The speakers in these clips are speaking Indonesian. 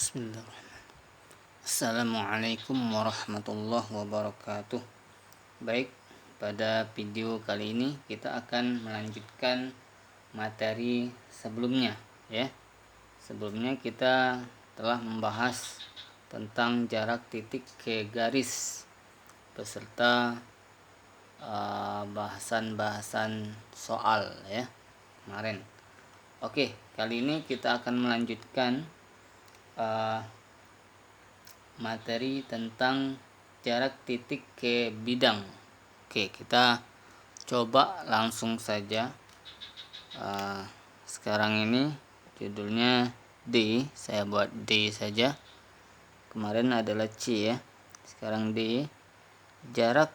Bismillahirrahmanirrahim. Assalamualaikum warahmatullahi wabarakatuh. Baik, pada video kali ini kita akan melanjutkan materi sebelumnya ya. Sebelumnya kita telah membahas tentang jarak titik ke garis beserta bahasan-bahasan soal ya kemarin. Oke, kali ini kita akan melanjutkan materi tentang jarak titik ke bidang. Oke, kita coba langsung saja. Sekarang ini judulnya D, saya buat D saja. Kemarin adalah C ya, sekarang D. Jarak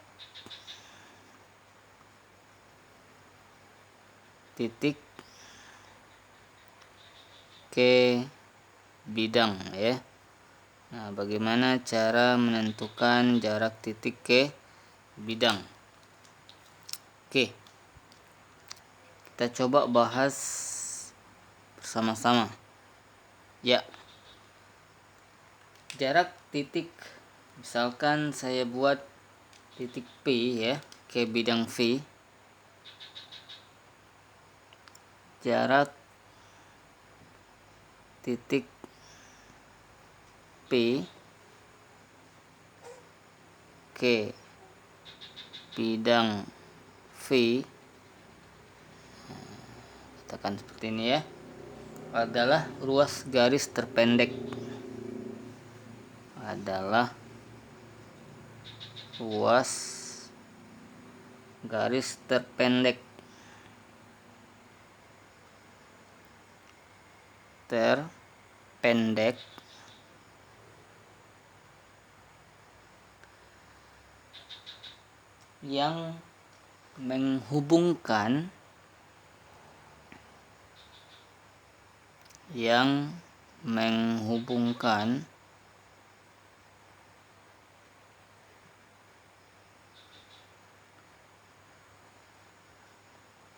titik ke bidang ya. Nah, bagaimana cara menentukan jarak titik ke bidang? Oke, kita coba bahas bersama-sama. Ya, jarak titik, misalkan saya buat titik P ya, ke bidang V. Jarak titik P ke bidang V, katakan seperti ini ya, adalah ruas garis terpendek. Adalah ruas garis terpendek yang menghubungkan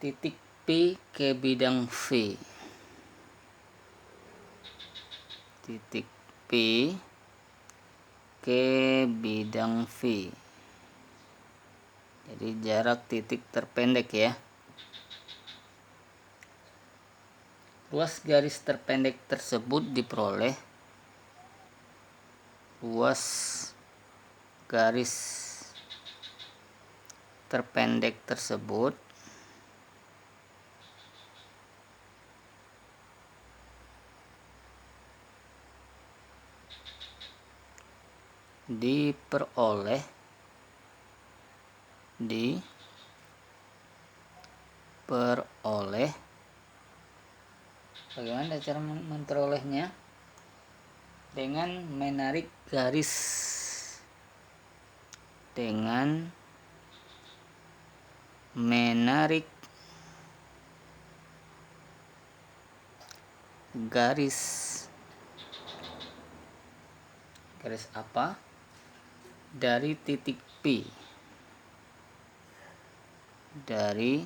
titik P ke bidang V. Titik P ke bidang V. Jadi jarak titik terpendek ya. Ruas garis terpendek tersebut diperoleh ruas garis terpendek tersebut diperoleh bagaimana cara memperolehnya? Dengan menarik garis apa? Dari titik P. Dari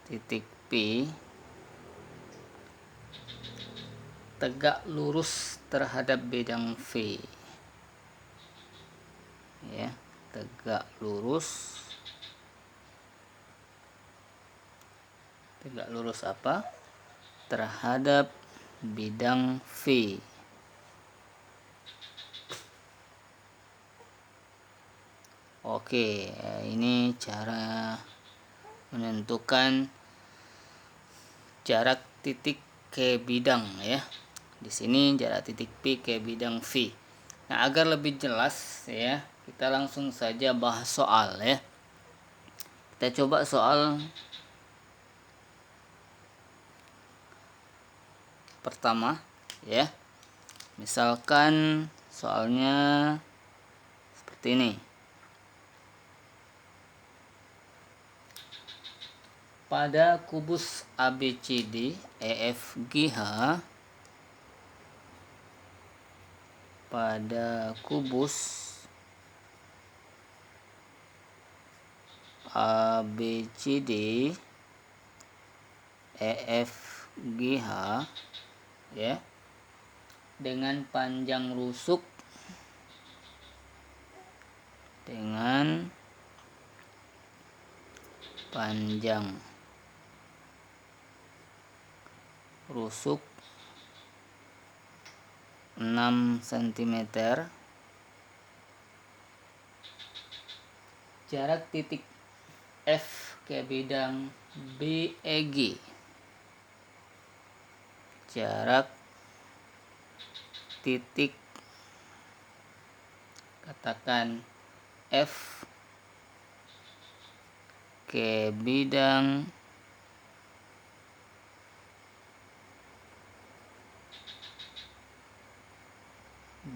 titik P tegak lurus terhadap bidang V. Ya, tegak lurus apa? Terhadap bidang V. Oke, ini cara menentukan jarak titik ke bidang ya. Di sini jarak titik P ke bidang V. Nah, agar lebih jelas ya, kita langsung saja bahas soal ya. Kita coba soal pertama ya. Misalkan soalnya seperti ini. Pada kubus ABCD EFGH, pada kubus ABCD EFGH ya, dengan panjang rusuk dengan panjang rusuk 6 cm. Jarak titik F ke bidang BEG. Jarak titik, katakan F ke bidang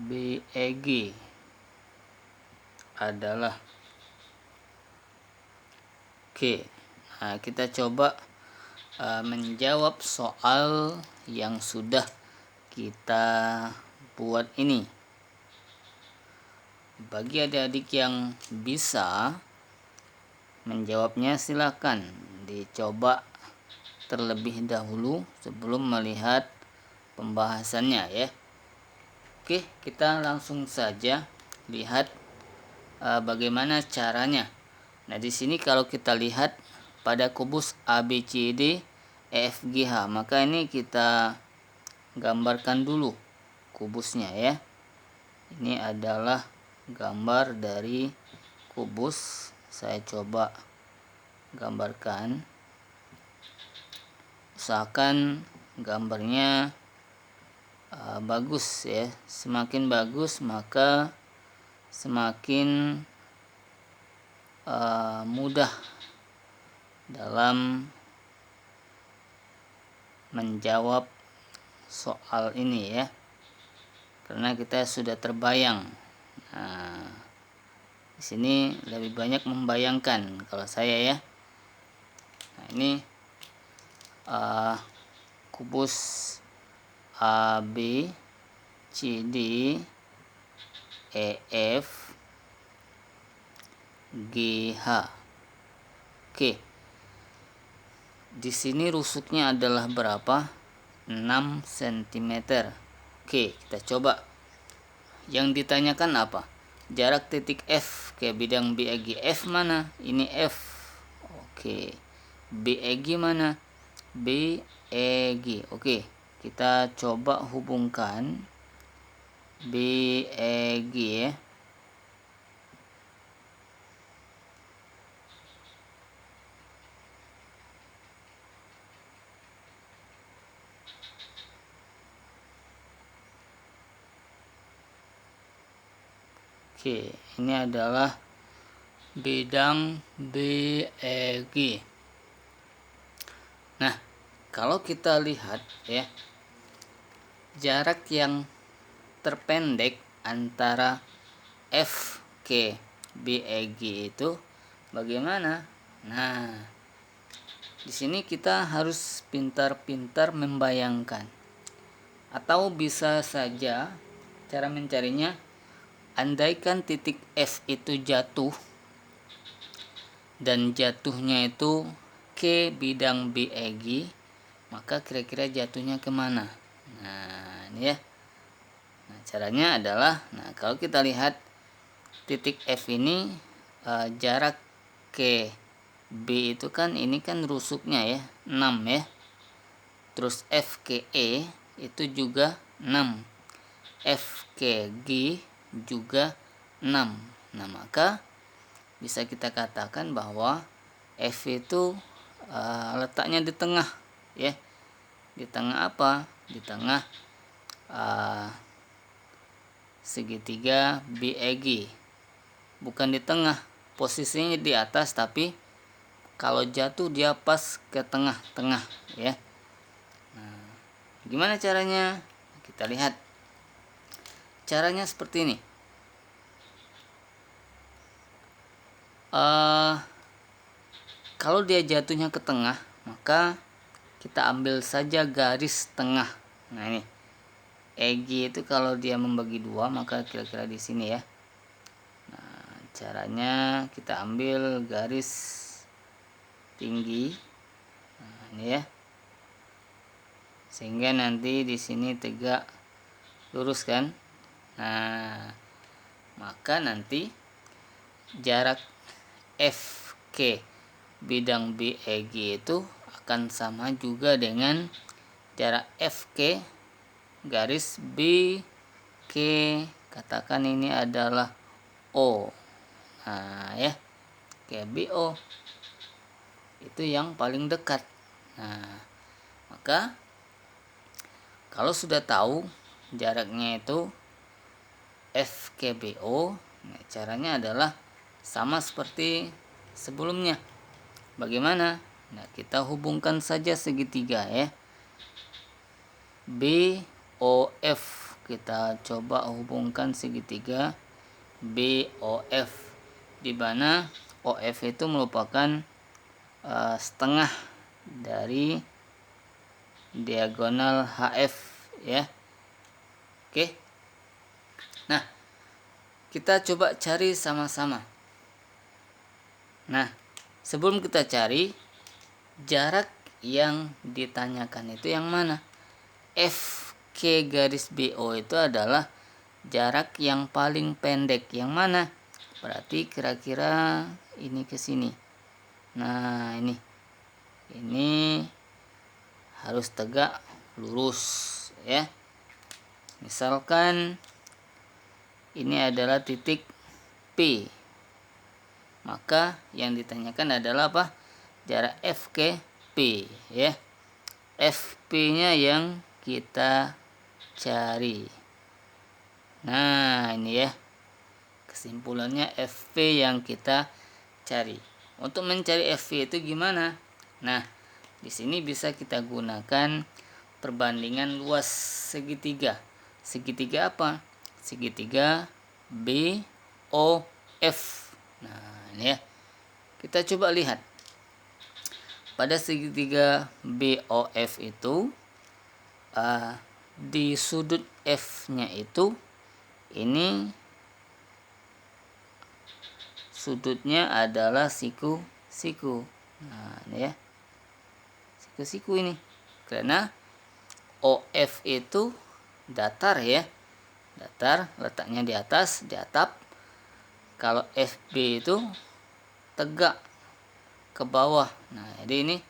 BEG adalah Oke. Nah, kita coba menjawab soal yang sudah kita buat ini. Bagi adik-adik yang bisa menjawabnya, silakan dicoba terlebih dahulu sebelum melihat pembahasannya ya. Oke, kita langsung saja lihat bagaimana caranya. Nah, di sini kalau kita lihat pada kubus ABCD EFGH, maka ini kita gambarkan dulu kubusnya ya. Ini adalah gambar dari kubus. Saya coba gambarkan. Usahakan gambarnya bagus ya. Semakin bagus maka semakin mudah dalam menjawab soal ini ya, karena kita sudah terbayang. Nah, di sini lebih banyak membayangkan kalau saya ya. Nah, ini kubus A B C D E F G H. Oke. Di sini rusuknya adalah berapa? 6 cm. Oke, kita coba. Yang ditanyakan apa? Jarak titik F ke bidang BEG. F mana? Ini F. Oke. BEG mana? BEG. Oke, kita coba hubungkan BEG ya. Oke, ini adalah bidang BEG. Nah, kalau kita lihat ya, jarak yang terpendek antara F ke BEG itu bagaimana? Nah, di sini kita harus pintar-pintar membayangkan. Atau bisa saja cara mencarinya, andaikan titik F itu jatuh dan jatuhnya itu ke bidang BEG, maka kira-kira jatuhnya kemana? Nah, ini ya. Nah, caranya adalah, nah kalau kita lihat titik F ini jarak ke B itu kan, ini kan rusuknya ya 6 ya. Terus F ke E itu juga 6. F ke G juga 6. Nah, maka bisa kita katakan bahwa F itu letaknya di tengah ya. Di tengah apa? Di tengah segitiga BEG. Bukan di tengah, posisinya di atas, tapi kalau jatuh dia pas ke tengah-tengah ya. Nah, gimana caranya? Kita lihat. Caranya seperti ini. Kalau dia jatuhnya ke tengah, maka kita ambil saja garis tengah. Nah, ini EG itu kalau dia membagi dua, maka kira-kira di sini ya. Nah, caranya kita ambil garis tinggi. Nah, ini ya. Sehingga nanti di sini tegak lurus kan. Nah, maka nanti jarak FK bidang BEG itu akan sama juga dengan jarak FK garis BK, katakan ini adalah O. Nah ya, kayak BO itu yang paling dekat. Nah, maka kalau sudah tahu jaraknya itu FKBO, nah caranya adalah sama seperti sebelumnya. Bagaimana? Nah, kita hubungkan saja segitiga ya. BOF, kita coba hubungkan segitiga BOF, di mana OF itu merupakan setengah dari diagonal HF ya. Oke. Nah, kita coba cari sama-sama. Nah, sebelum kita cari, jarak yang ditanyakan itu yang mana? FK garis BO itu adalah jarak yang paling pendek. Yang mana? Berarti kira-kira ini ke sini. Nah, ini harus tegak lurus ya. Misalkan ini adalah titik P, maka yang ditanyakan adalah apa? Jarak F ke P ya. FP nya yang kita cari. Nah, ini ya, kesimpulannya FP yang kita cari. Untuk mencari FP itu gimana? Nah, di sini bisa kita gunakan perbandingan luas segitiga. Segitiga apa? Segitiga BOF. Nah, ini ya. Kita coba lihat. Pada segitiga BOF itu di sudut F-nya itu ini sudutnya adalah siku-siku. Nah, ini ya. Siku-siku ini. Karena OF itu datar ya. Datar, letaknya di atas, di atap. Kalau FB itu tegak ke bawah. Nah, jadi ini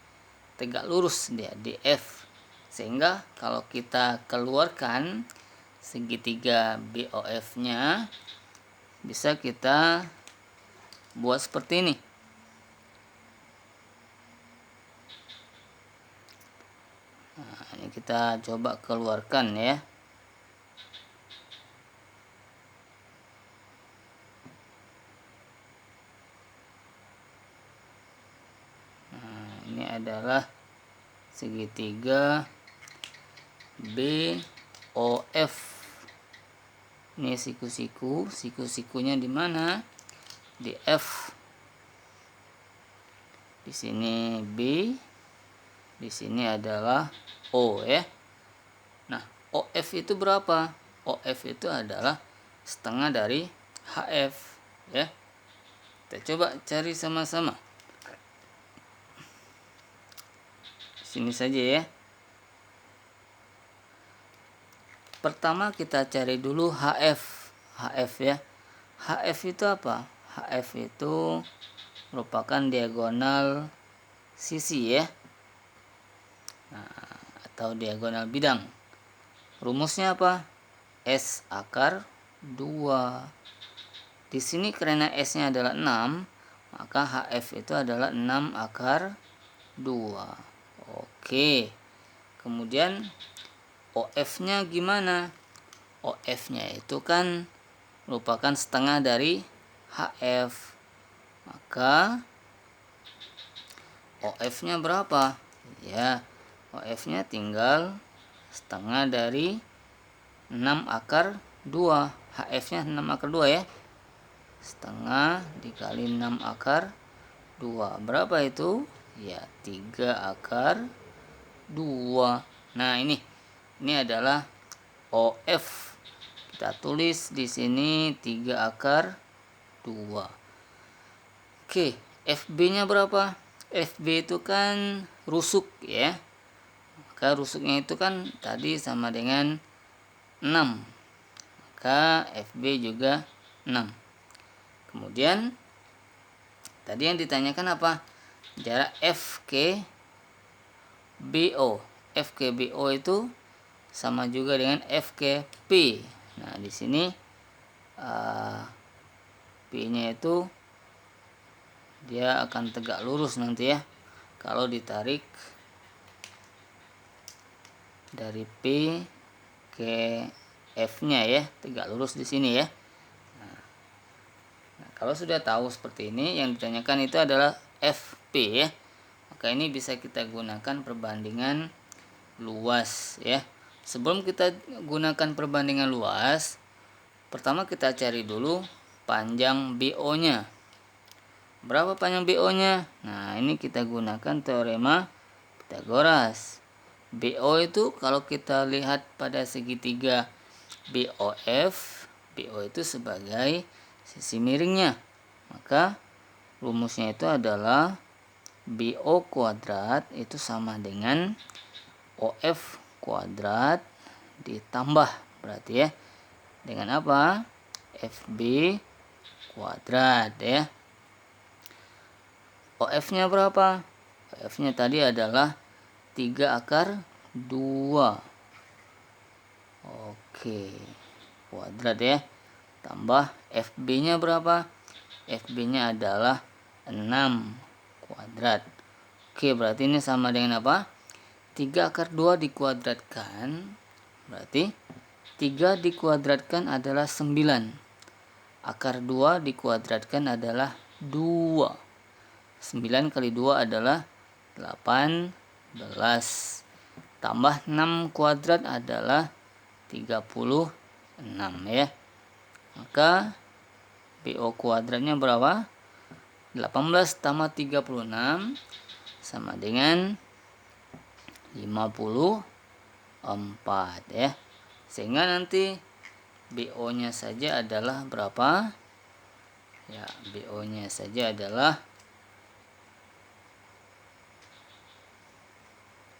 tegak lurus dia di F. Sehingga kalau kita keluarkan segitiga BOF-nya, bisa kita buat seperti ini. Nah, ini kita coba keluarkan ya. Nah, ini adalah segitiga BOF. Ini siku-siku, siku-sikunya di mana? Di F. Di sini B, di sini adalah O ya. Nah, OF itu berapa? OF itu adalah setengah dari HF ya. Kita coba cari sama-sama. Sini saja ya. Pertama kita cari dulu HF. HF ya. HF itu apa? HF itu merupakan diagonal sisi ya. Nah, atau diagonal bidang. Rumusnya apa? S akar 2. Di sini karena S-nya adalah 6, maka HF itu adalah 6 akar 2. Oke. Kemudian OF-nya gimana? OF-nya itu kan merupakan setengah dari HF. Maka OF-nya berapa? Ya, OF-nya tinggal setengah dari 6 akar 2. HF-nya 6 akar 2 ya. Setengah dikali 6 akar 2. Berapa itu? Ya, 3 akar 2. Nah, ini adalah OF. Kita tulis di sini 3 akar 2. Oke, FB-nya berapa? FB itu kan rusuk ya. Maka rusuknya itu kan tadi sama dengan 6, maka FB juga 6. Kemudian tadi yang ditanyakan apa? Jarak FKBO. FKBO itu sama juga dengan FKP. Nah, di sini P-nya itu dia akan tegak lurus nanti ya. Kalau ditarik dari P ke F-nya ya, tegak lurus di sini ya. Nah, kalau sudah tahu seperti ini, yang ditanyakan itu adalah FP ya. Maka ini bisa kita gunakan perbandingan luas ya. Sebelum kita gunakan perbandingan luas, pertama kita cari dulu panjang BO-nya. Berapa panjang BO-nya? Nah, ini kita gunakan teorema Pythagoras. BO itu kalau kita lihat pada segitiga BOF, BO itu sebagai sisi miringnya. Maka rumusnya itu adalah BO kuadrat itu sama dengan OF kuadrat ditambah, berarti ya, dengan apa? FB kuadrat ya. OF-nya berapa? OF-nya tadi adalah 3/2. Oke, kuadrat ya. Tambah FB-nya berapa? FB-nya adalah 6 kuadrat. Oke, berarti ini sama dengan apa? 3/2 dikuadratkan, berarti 3 dikuadratkan adalah 9. Akar 2 dikuadratkan adalah 2. 9 kali 2 adalah 18. Tambah 6 kuadrat adalah 36 ya. Maka BO kuadratnya berapa? 18 tambah 36 sama dengan 54 ya. Sehingga nanti BO-nya saja adalah berapa? Ya, BO-nya saja adalah,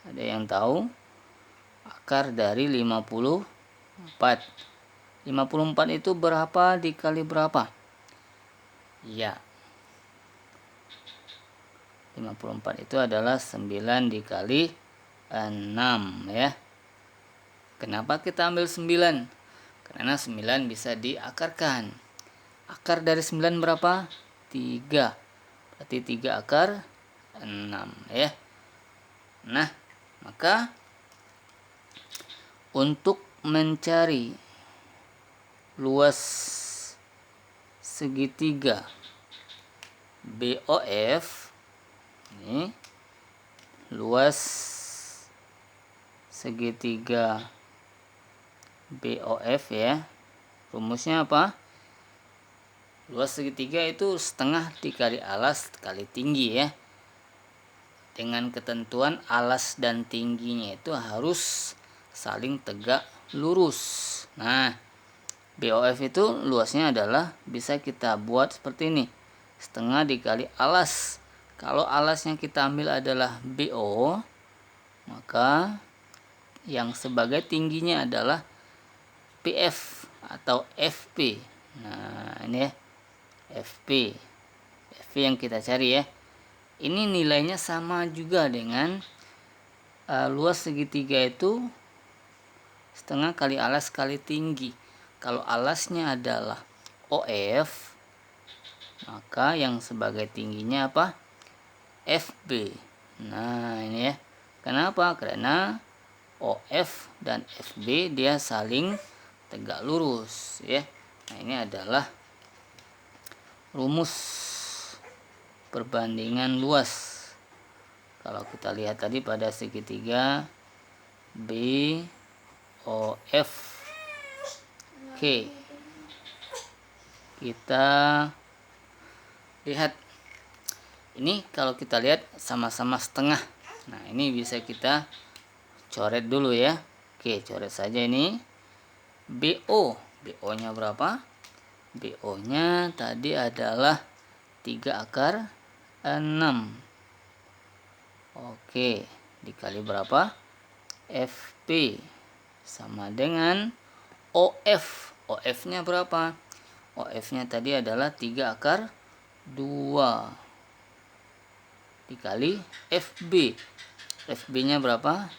ada yang tahu? Akar dari 54. 54 itu berapa dikali berapa? Ya, 54 itu adalah 9 dikali 6 ya. Kenapa kita ambil 9? Karena 9 bisa diakarkan. Akar dari 9 berapa? 3. Berarti 3 akar 6 ya. Nah, maka untuk mencari luas segitiga BOF, ini luas segitiga BOF ya, rumusnya apa? Luas segitiga itu setengah dikali alas kali tinggi ya. Dengan ketentuan alas dan tingginya itu harus saling tegak lurus. Nah, BOF itu luasnya adalah bisa kita buat seperti ini. Setengah dikali alas. Kalau alas yang kita ambil adalah BO, maka yang sebagai tingginya adalah PF atau FP. Nah, ini ya, FP. FP yang kita cari ya. Ini nilainya sama juga dengan luas segitiga itu setengah kali alas kali tinggi. Kalau alasnya adalah OF, maka yang sebagai tingginya apa? FB. Nah, ini ya. Kenapa? Karena OF dan FB dia saling tegak lurus ya. Nah, ini adalah rumus perbandingan luas. Kalau kita lihat tadi pada segitiga BOF. Oke. Kita lihat. Ini kalau kita lihat sama-sama setengah. Nah, ini bisa kita coret dulu ya. Oke, coret saja ini. BO. BO-nya berapa? BO-nya tadi adalah 3/6. Oke, dikali berapa? FP sama dengan OF. OF-nya berapa? OF-nya tadi adalah 3 akar 2 dikali FB. FB-nya berapa?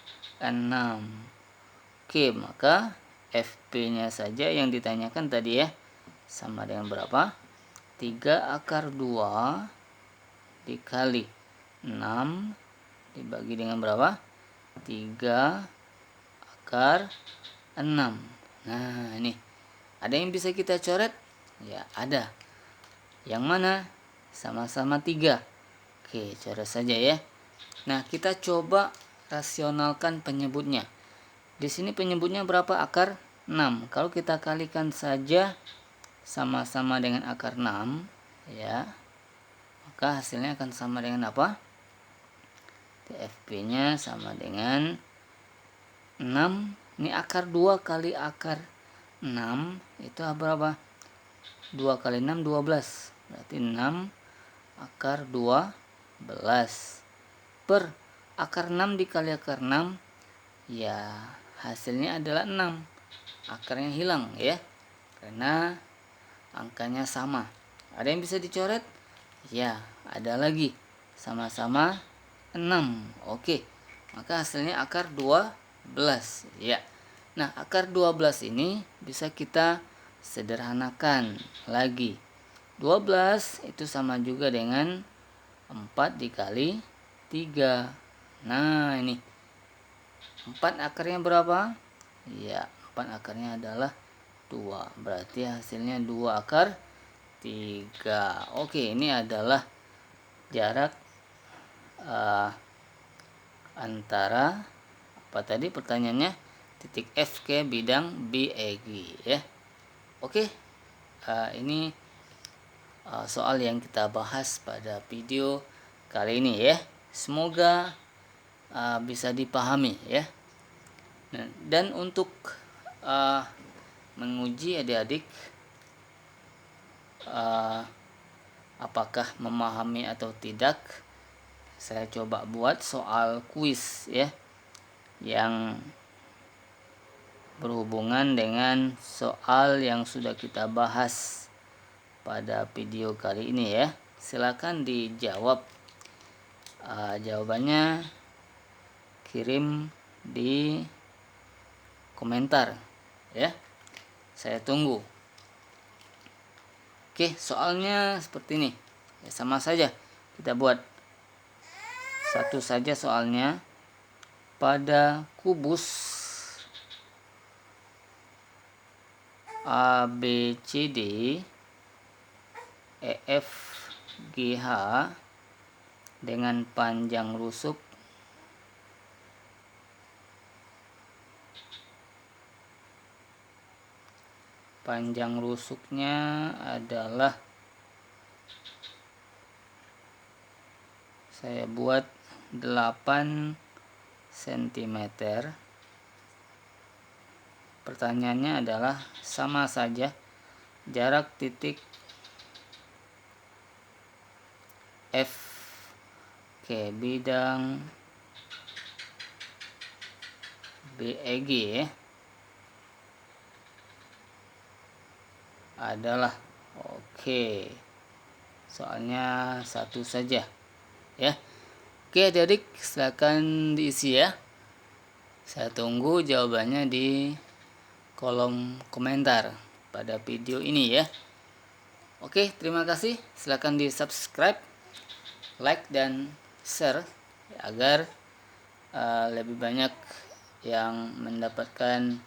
6. Oke, maka FB-nya saja yang ditanyakan tadi ya. Sama dengan berapa? 3 akar 2 dikali 6 dibagi dengan berapa? 3 akar 6. Nah, ini. Ada yang bisa kita coret? Ya, ada. Yang mana? Sama-sama 3. Oke, coret saja ya. Nah, kita coba rasionalkan penyebutnya. Di sini penyebutnya berapa? Akar 6. Kalau kita kalikan saja sama-sama dengan akar 6, ya, maka hasilnya akan sama dengan apa? TFP-nya sama dengan 6. Ini akar 2 kali akar 6 itu berapa? 2 kali 6 12. Berarti 6 akar 12 per akar 6 dikali akar 6, ya hasilnya adalah 6. Akarnya hilang ya, karena angkanya sama. Ada yang bisa dicoret? Ya, ada lagi. Sama-sama 6. Oke. Maka hasilnya akar 12 ya. Nah, akar 12 ini bisa kita sederhanakan lagi. 12 itu sama juga dengan 4 dikali 3. Nah, ini 4 akarnya berapa? Ya, 4 akarnya adalah 2. Berarti hasilnya 2 akar 3. Oke, ini adalah jarak antara apa tadi pertanyaannya? Titik F ke bidang BEG ya. Oke, ini soal yang kita bahas pada video kali ini ya. Semoga bisa dipahami ya. Nah, dan untuk menguji adik-adik apakah memahami atau tidak, saya coba buat soal kuis ya, yang berhubungan dengan soal yang sudah kita bahas pada video kali ini ya. Silakan dijawab. Jawabannya kirim di komentar ya. Saya tunggu. Oke, soalnya seperti ini. Ya, sama saja. Kita buat satu saja soalnya. Pada kubus ABCD EFGH dengan panjang rusuk rusuknya adalah, saya buat 8 cm. Pertanyaannya adalah sama saja jarak titik F ke bidang BEG ya, adalah, oke, soalnya satu saja ya. Oke adik-adik, silakan diisi ya. Saya tunggu jawabannya di kolom komentar pada video ini ya. Oke, terima kasih. Silakan di subscribe, like dan share agar lebih banyak yang mendapatkan